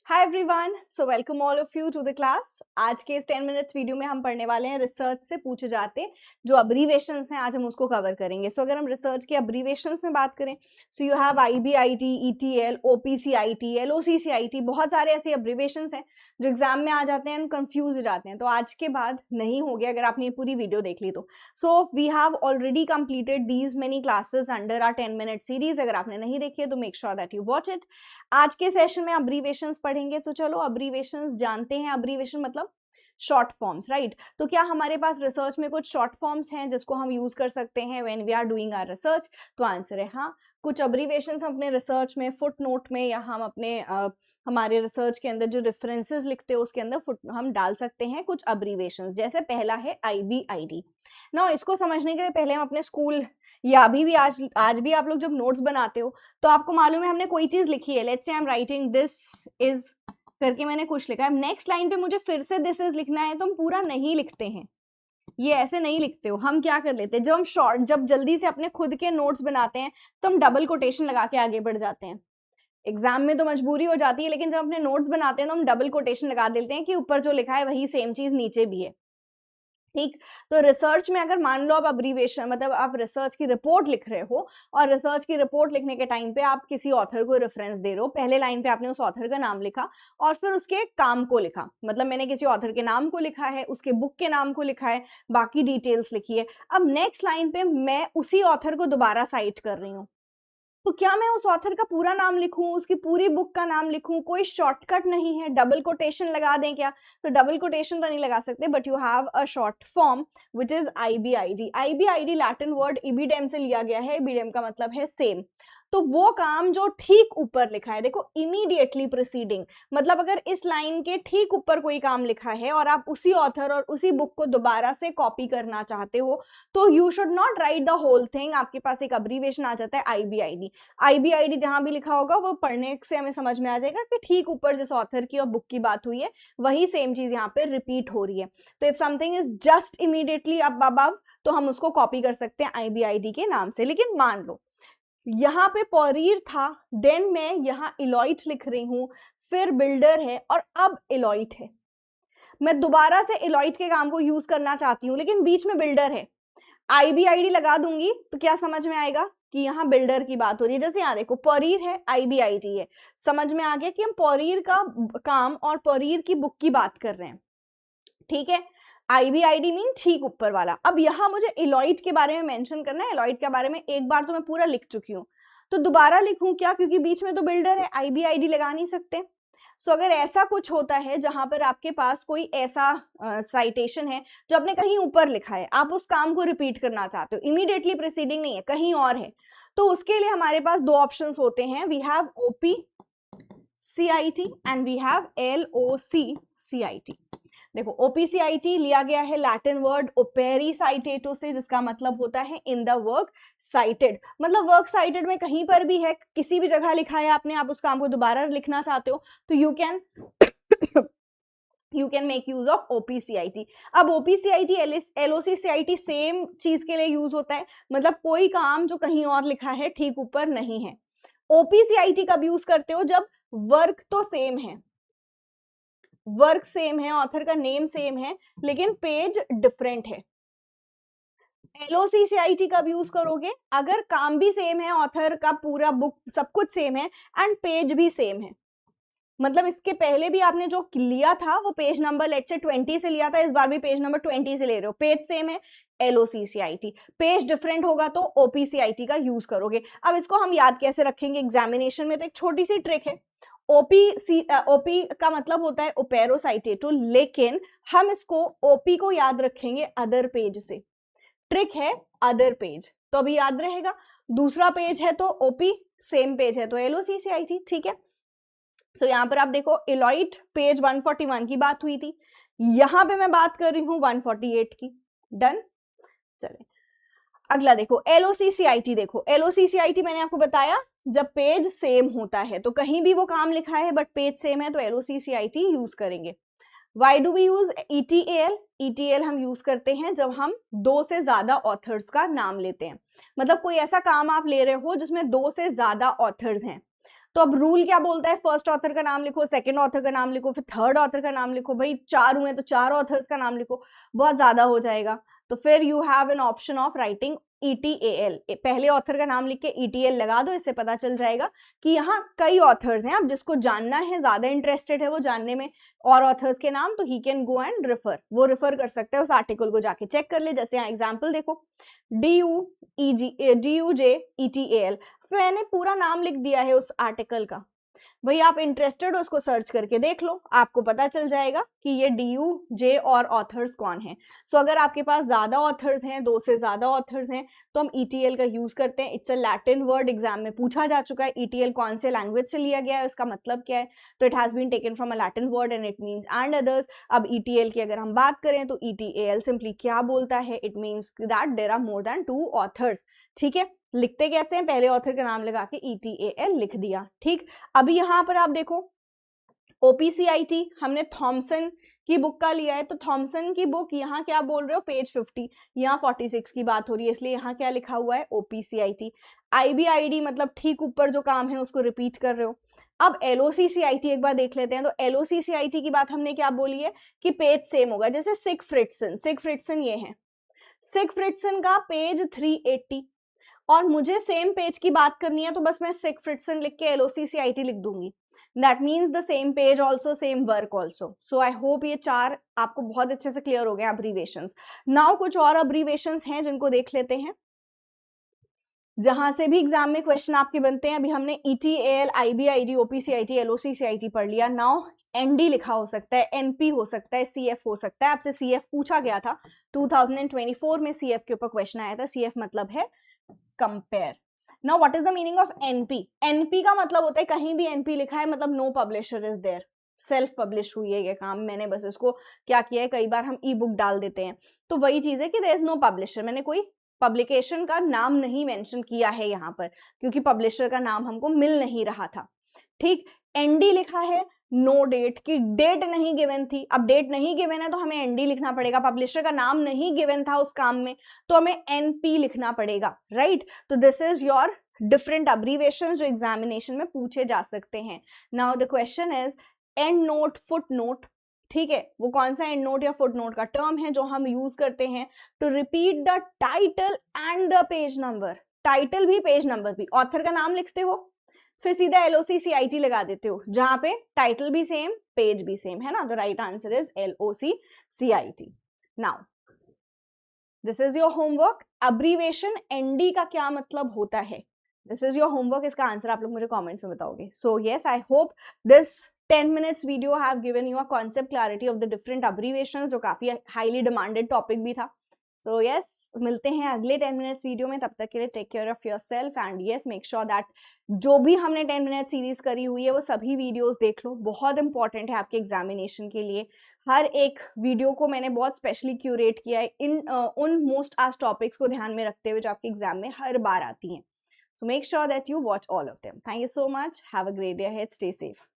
Hi everyone, so welcome all of you to the class. आज के इस 10 minutes video में हम पढ़ने वाले हैं रिसर्च से पूछे जाते जो अब्रीवेशंस हैं। आज हम उसको कवर करेंगे। सो अगर हम रिसर्च के अब्रीवेशंस में बात करें, so you have IBIT, ETL, OPCIT, LOCCIT, बहुत सारे ऐसे अब्रीवेशंस हैं जो एग्जाम में आ जाते हैं एंड कंफ्यूज हो जाते हैं। तो आज के बाद नहीं हो गया अगर आपने ये पूरी वीडियो देख ली तो। So we have already completed these many classes under our 10 minute series. अगर आपने नहीं देखी है तो make sure that you watch it. आज के सेशन में अब्रीवेशंस पढ़ेंगे। तो चलो अब्रीवेशंस जानते हैं। अब्रीवेशन मतलब शॉर्ट फॉर्म्स, राइट। तो क्या हमारे पास रिसर्च में कुछ शॉर्ट फॉर्म्स हैं जिसको हम यूज कर सकते हैं when we are doing our research? तो आंसर है हाँ। कुछ अब्रीवेशंस हम अपने रिसर्च में फुट नोट में या हम अपने हमारे रिसर्च के अंदर जो रेफरेंसेस लिखते हैं उसके अंदर हम डाल सकते हैं कुछ अब्रीवेशंस। जैसे पहला है IBID। ना इसको समझने के लिए पहले हम अपने स्कूल या अभी भी आज भी आप लोग जब नोट्स बनाते हो तो आपको मालूम है हमने कोई चीज लिखी है। Let's say I am writing this is करके मैंने कुछ लिखा है। नेक्स्ट लाइन पे मुझे फिर से दिस इज लिखना है तो हम पूरा नहीं लिखते हैं। ये ऐसे नहीं लिखते हो। हम क्या कर लेते हैं, जब जल्दी से अपने खुद के नोट्स बनाते हैं तो हम डबल कोटेशन लगा के आगे बढ़ जाते हैं। एग्जाम में तो मजबूरी हो जाती है, लेकिन जब अपने नोट्स बनाते हैं तो हम डबल कोटेशन लगा देते हैं कि ऊपर जो लिखा है वही सेम चीज नीचे भी है। ठीक। तो रिसर्च में अगर मान लो आप अब्रीवेशन मतलब आप रिसर्च की रिपोर्ट लिख रहे हो और रिसर्च की रिपोर्ट लिखने के टाइम पे आप किसी ऑथर को रेफरेंस दे रहे हो, पहले लाइन पे आपने उस ऑथर का नाम लिखा और फिर उसके काम को लिखा। मतलब मैंने किसी ऑथर के नाम को लिखा है, उसके बुक के नाम को लिखा है, बाकी डिटेल्स लिखी है। अब नेक्स्ट लाइन पे मैं उसी ऑथर को दोबारा साइट कर रही हूँ, तो क्या मैं उस ऑथर का पूरा नाम लिखूं, उसकी पूरी बुक का नाम लिखूं? कोई शॉर्टकट नहीं है। डबल कोटेशन लगा दें क्या? तो डबल कोटेशन तो नहीं लगा सकते, but you have a short form which is IBID। IBID Latin word ibidem से लिया गया है। इबीडेम का मतलब है सेम। तो वो काम जो ठीक ऊपर लिखा है, देखो इमीडिएटली प्रीसीडिंग, मतलब अगर इस लाइन के ठीक ऊपर कोई काम लिखा है और आप उसी ऑथर और उसी बुक को दोबारा से कॉपी करना चाहते हो तो you should not write the whole thing. आपके पास एक अब्रीवेशन आ जाता है IBID। IBID जहां भी लिखा होगा वो पढ़ने से हमें समझ में आ जाएगा कि ठीक ऊपर जिस ऑथर की और बुक की बात हुई है वही सेम चीज यहाँ पे रिपीट हो रही है। तो if something is just immediately above तो हम उसको कॉपी कर सकते हैं IBID के नाम से। लेकिन मान लो यहाँ पे पॉरीर था, देन मैं यहाँ इलॉइट लिख रही हूं, फिर बिल्डर है और अब इलॉइट है। मैं दोबारा से इलॉइट के काम को यूज करना चाहती हूँ लेकिन बीच में बिल्डर है। IBID लगा दूंगी तो क्या समझ में आएगा कि यहाँ बिल्डर की बात हो रही है। जैसे यहाँ देखो पॉरीर है, IBID है, समझ में आ गया कि हम पॉरीर का काम और पॉरीर की बुक की बात कर रहे हैं। ठीक है। IBID मीन ठीक ऊपर वाला। अब यहाँ मुझे इलॉइट के बारे में मेंशन करना है। इलॉइट के बारे में एक बार तो मैं पूरा लिख चुकी हूँ, तो दोबारा लिखूं क्या? क्योंकि बीच में तो बिल्डर है, IBID लगा नहीं सकते। सो अगर ऐसा कुछ होता है जहां पर आपके पास कोई ऐसा साइटेशन है जो आपने कहीं ऊपर लिखा है, आप उस काम को रिपीट करना चाहते हो, इमीडिएटली प्रीसीडिंग नहीं है, कहीं और है, तो उसके लिए हमारे पास दो ऑप्शंस होते हैं। We have OPCIT and we have LOCCIT। देखो OPCIT लिया गया है लैटिन वर्ड ओपेरी साइटेटो से, जिसका मतलब होता है इन द वर्क साइटेड। मतलब वर्क साइटेड में कहीं पर भी है, किसी भी जगह लिखा है आपने, आप उस काम को दोबारा लिखना चाहते हो तो you can make use of OPCIT। अब OPCIT LOCCIT सेम चीज के लिए यूज होता है। मतलब कोई काम जो कहीं और लिखा है ठीक ऊपर नहीं है। OPCIT कब यूज करते हो? जब वर्क तो सेम है, वर्क सेम है, ऑथर का नेम सेम है, लेकिन पेज डिफरेंट है। LOCCIT कब यूज करोगे? अगर काम भी सेम है, ऑथर का पूरा बुक सब कुछ सेम है एंड पेज भी सेम है। मतलब इसके पहले भी आपने जो लिया था वो पेज नंबर लेट्स से 20 से लिया था, इस बार भी पेज नंबर 20 से ले रहे हो, पेज सेम है, LOCCIT। पेज डिफरेंट होगा तो OPCIT का यूज करोगे। अब इसको हम याद कैसे रखेंगे एग्जामिनेशन में? तो एक छोटी सी ट्रिक है। OP का मतलब होता है ओपेरोसाइटेटो, लेकिन हम इसको OP को याद रखेंगे अदर पेज से। ट्रिक है अदर पेज, तो अभी याद रहेगा। दूसरा पेज है तो OP, सेम पेज है तो LOCCIT। ठीक है। सो यहाँ पर आप देखो इलॉइट पेज 141 की बात हुई थी, यहां पे मैं बात कर रही हूं 148 की। डन। चले अगला देखो LOCCIT। देखो LOCCIT मैंने आपको बताया जब पेज सेम होता है, तो कहीं भी वो काम लिखा है बट पेज सेम है तो LOCCIT यूज करेंगे। Why do we use ETL? ETL हम यूज करते हैं जब हम दो से ज्यादा ऑथर्स का नाम लेते हैं। मतलब कोई ऐसा काम आप ले रहे हो जिसमें दो से ज्यादा ऑथर्स हैं, तो अब रूल क्या बोलता है, फर्स्ट ऑथर का नाम लिखो, सेकंड ऑथर का नाम लिखो, फिर थर्ड ऑथर का नाम लिखो। भाई 4 हुए तो 4 ऑथर्स का नाम लिखो, बहुत ज्यादा हो जाएगा। तो फिर you have an option of writing ETAL, पहले ऑथर का नाम लिख के ETL लगा दो, इससे पता चल जाएगा कि यहाँ कई ऑथर्स हैं। अब जिसको जानना है, ज्यादा इंटरेस्टेड है वो जानने में और ऑथर्स के नाम, तो he can go and refer, वो रेफर कर सकते हैं उस आर्टिकल को, जाके चेक कर ले। जैसे यहाँ एग्जाम्पल देखो, DUJETAL, मैंने पूरा नाम लिख दिया है उस आर्टिकल का। भाई आप इंटरेस्टेड हो उसको सर्च करके देख लो, आपको पता चल जाएगा कि ये DUJ और ऑथर्स कौन है। सो अगर आपके पास ज्यादा ऑथर्स हैं, 2 से ज्यादा ऑथर्स हैं, तो हम ETL का यूज करते हैं। It's a Latin word, exam में पूछा जा चुका है ETL कौन से लैंग्वेज से लिया गया है, उसका मतलब क्या है, तो it has been taken from a Latin word and it means and others. अब ETL की अगर हम बात करें तो ETAL सिंपली क्या बोलता है, it means that there are more than 2 authors. ठीक है, लिखते कैसे हैं, पहले ऑथर का नाम लगा के ETAL लिख दिया। ठीक, अभी यहां पर आप देखो OPCIT हमने थॉमसन की बुक का लिया है, तो थॉमसन की बुक यहाँ क्या बोल रहे हो, पेज 50, यहाँ 46 की बात हो रही है, इसलिए यहाँ क्या लिखा हुआ है, OPCIT। IBID मतलब ठीक ऊपर जो काम है उसको रिपीट कर रहे हो। अब LOCCIT एक बार देख लेते हैं। तो LOCCIT की बात हमने क्या बोली है कि पेज सेम होगा, जैसे सिगफ्रिड्सन ये है, सिगफ्रिड्सन का पेज 380, और मुझे सेम पेज की बात करनी है तो बस मैं सिगफ्रिड्सन लिख के LOCCIT लिख दूंगी। That means the same page also, same work also. So I hope ये 4 आपको बहुत अच्छे से क्लियर हो गए अब्रीवेशंस। नाउ कुछ और अब्रीवेशंस हैं जिनको देख लेते हैं, जहां से भी एग्जाम में क्वेश्चन आपके बनते हैं। अभी हमने ETAL, IBID, OPCIT, LOCCIT पढ़ लिया। नाउ ND लिखा हो सकता है, NP हो सकता है, CF हो सकता है। आपसे CF पूछा गया था 2024 में, CF के ऊपर क्वेश्चन आया था। CF मतलब है compare. Now what is the meaning of NP? NP का मतलब होता है, कहीं भी NP लिखा है मतलब no publisher is there, self publish हुई है ये काम, मैंने बस इसको क्या किया है, कई बार हम ई बुक डाल देते हैं, तो वही चीज है कि देयर इज नो पब्लिशर, मैंने कोई पब्लिकेशन का नाम नहीं मेंशन किया है यहाँ पर, क्योंकि पब्लिशर का नाम हमको मिल नहीं रहा था। ठीक, ND लिखा है, नो डेट, की डेट नहीं गिवन थी। अब डेट नहीं गिवन है तो हमें ND लिखना पड़ेगा, पब्लिशर का नाम नहीं गिवन था उस काम में तो हमें NP लिखना पड़ेगा, राइट। तो this is your different abbreviations जो एग्जामिनेशन में पूछे जा सकते हैं। Now the question is end note, foot note. ठीक है, वो कौन सा एंड नोट या फुट नोट का टर्म है जो हम यूज करते हैं to repeat the title and the page number. Title भी पेज नंबर भी, ऑथर का नाम लिखते हो फिर सीधा LOCCIT लगा देते हो, जहां पे टाइटल भी सेम पेज भी सेम है ना। The right answer is LOCCIT। Now this is your homework. Abbreviation ND का क्या मतलब होता है, दिस इज योर होमवर्क। इसका आंसर आप लोग मुझे कमेंट्स में बताओगे। So yes, I hope this 10 minutes video have given you a concept clarity of the different abbreviations, जो काफी highly demanded topic भी था। So yes, मिलते हैं अगले 10 minutes video में, तब तक के लिए take care of yourself and yes, make sure that जो भी हमने 10 minute series करी हुई है वो सभी videos देख लो, बहुत important है आपके examination के लिए। हर एक वीडियो को मैंने बहुत स्पेशली क्यूरेट किया है इन उन मोस्ट आस्क्ड टॉपिक्स को ध्यान में रखते हुए जो आपके एग्जाम में हर बार आती हैं। So make sure that you watch all of them. Thank you so much. Have a great day ahead. Stay safe.